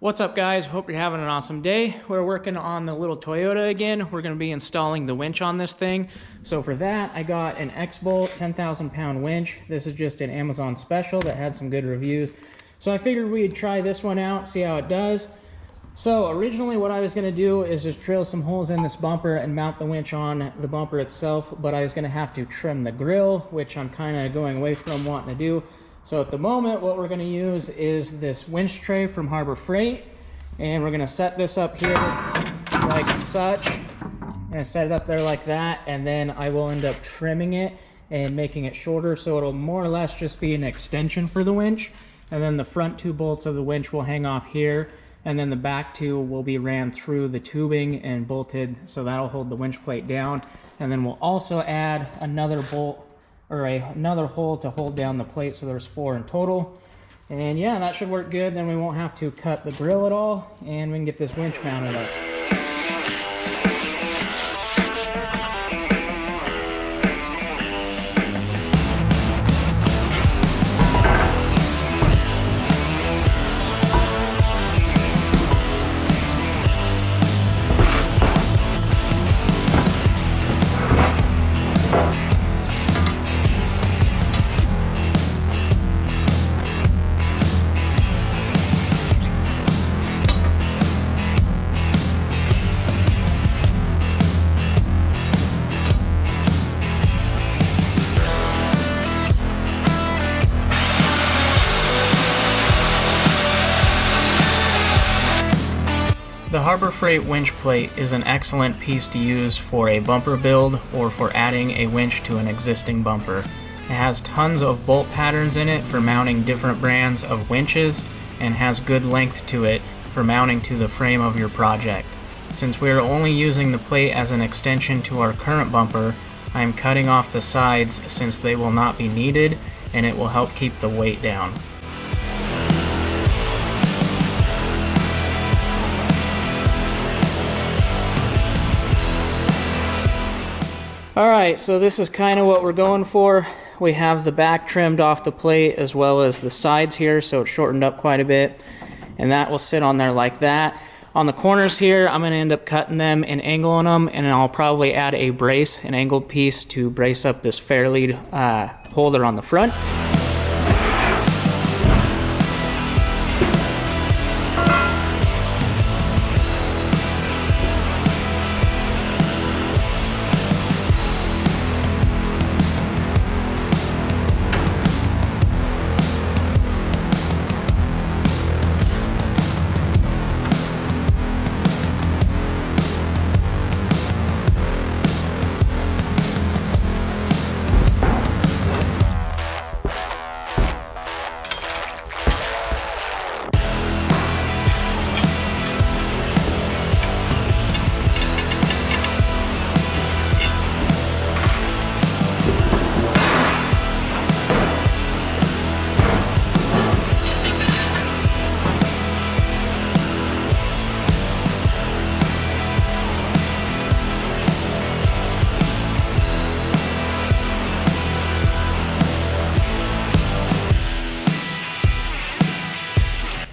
What's up, guys? Hope you're having an awesome day. We're working on the little Toyota again. We're going to be installing the winch on this thing. So for that, I got an X-Bolt 10,000 pound winch. This is just an Amazon special that had some good reviews. So I figured we'd try this one out, see how it does. So originally what I was going to do is just drill some holes in this bumper and mount the winch on the bumper itself, but I was going to have to trim the grill, which I'm kind of going away from wanting to do. So at the moment, what we're going to use is this winch tray from Harbor Freight, and we're going to set this up here like such. I'm going to set it up there like that, and then I will end up trimming it and making it shorter, so it'll more or less just be an extension for the winch. And then the front two bolts of the winch will hang off here, and then the back two will be ran through the tubing and bolted, so that'll hold the winch plate down. And then we'll also add another bolt or another hole to hold down the plate, so there's 4 in total. And yeah, that should work good. Then we won't have to cut the grill at all, and we can get this winch mounted up. The Harbor Freight winch plate is an excellent piece to use for a bumper build or for adding a winch to an existing bumper. It has tons of bolt patterns in it for mounting different brands of winches and has good length to it for mounting to the frame of your project. Since we are only using the plate as an extension to our current bumper, I am cutting off the sides since they will not be needed, and it will help keep the weight down. Alright, so this is kind of what we're going for. We have the back trimmed off the plate as well as the sides here, so it's shortened up quite a bit. And that will sit on there like that. On the corners here, I'm going to end up cutting them and angling them, and I'll probably add a brace, an angled piece, to brace up this fairlead holder on the front.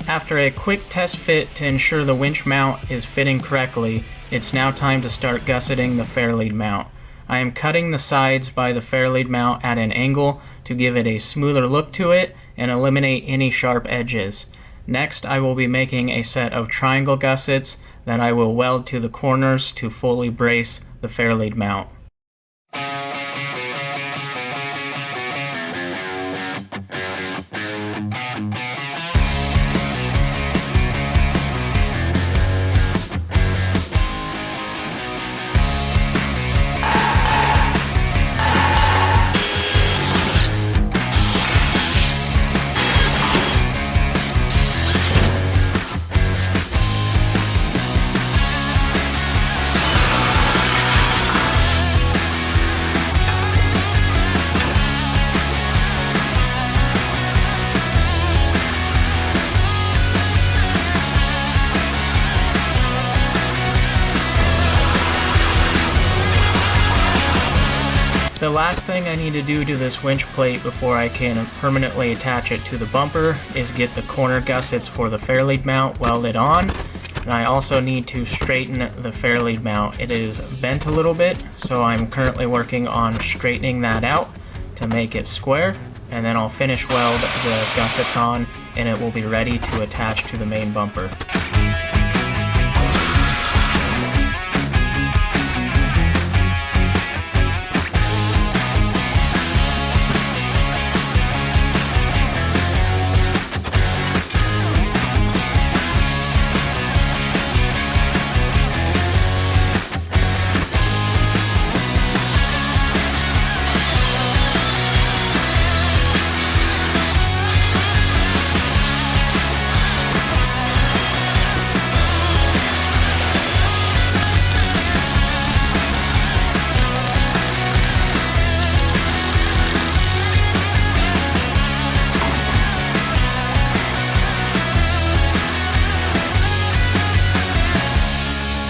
After a quick test fit to ensure the winch mount is fitting correctly, it's now time to start gusseting the fairlead mount. I am cutting the sides by the fairlead mount at an angle to give it a smoother look to it and eliminate any sharp edges. Next, I will be making a set of triangle gussets that I will weld to the corners to fully brace the fairlead mount. The last thing I need to do to this winch plate before I can permanently attach it to the bumper is get the corner gussets for the fairlead mount welded on. And I also need to straighten the fairlead mount. It is bent a little bit, so I'm currently working on straightening that out to make it square. And then I'll finish weld the gussets on and it will be ready to attach to the main bumper.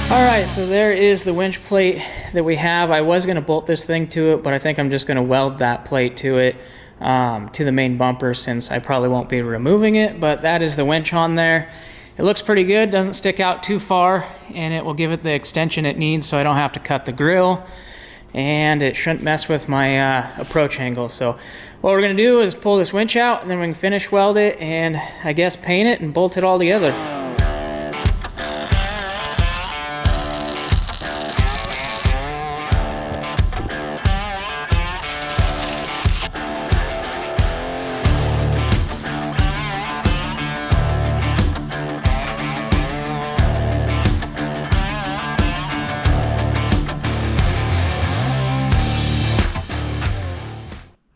Alright, so there is the winch plate that we have. I was going to bolt this thing to it, but I think I'm just going to weld that plate to it, to the main bumper, since I probably won't be removing it. But that is the winch on there. It looks pretty good, doesn't stick out too far, and it will give it the extension it needs so I don't have to cut the grill. And it shouldn't mess with my approach angle. So what we're going to do is pull this winch out, and then we can finish weld it and I guess paint it and bolt it all together.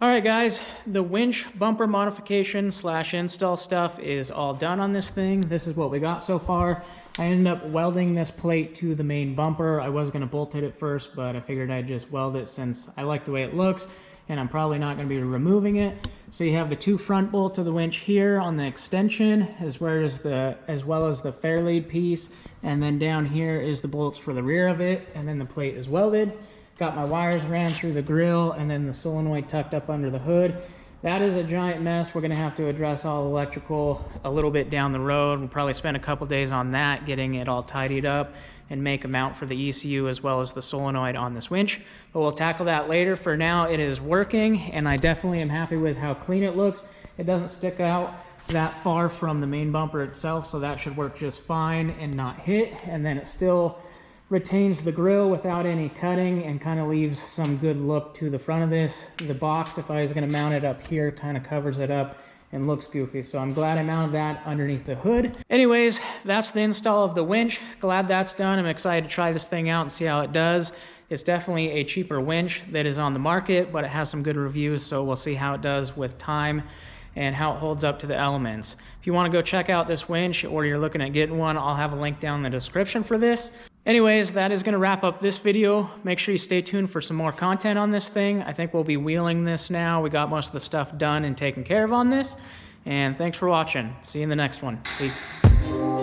Alright guys, the winch bumper modification / install stuff is all done on this thing. This is what we got so far. I ended up welding this plate to the main bumper. I was going to bolt it at first, but I figured I'd just weld it since I like the way it looks, and I'm probably not going to be removing it. So you have the two front bolts of the winch here on the extension, as well as the fairlead piece, and then down here is the bolts for the rear of it, and then the plate is welded. Got my wires ran through the grill and then the solenoid tucked up under the hood. That is a giant mess. We're going to have to address all electrical a little bit down the road. We'll probably spend a couple days on that, getting it all tidied up and make a mount for the ECU as well as the solenoid on this winch. But we'll tackle that later. For now, it is working, and I definitely am happy with how clean it looks. It doesn't stick out that far from the main bumper itself, so that should work just fine and not hit. And then it still retains the grill without any cutting and kind of leaves some good look to the front of this. The box, if I was going to mount it up here, kind of covers it up and looks goofy. So I'm glad I mounted that underneath the hood. Anyways, that's the install of the winch. Glad that's done. I'm excited to try this thing out and see how it does. It's definitely a cheaper winch that is on the market, but it has some good reviews, so we'll see how it does with time and how it holds up to the elements. If you want to go check out this winch or you're looking at getting one, I'll have a link down in the description for this. Anyways, that is going to wrap up this video. Make sure you stay tuned for some more content on this thing. I think we'll be wheeling this now. We got most of the stuff done and taken care of on this. And thanks for watching. See you in the next one. Peace.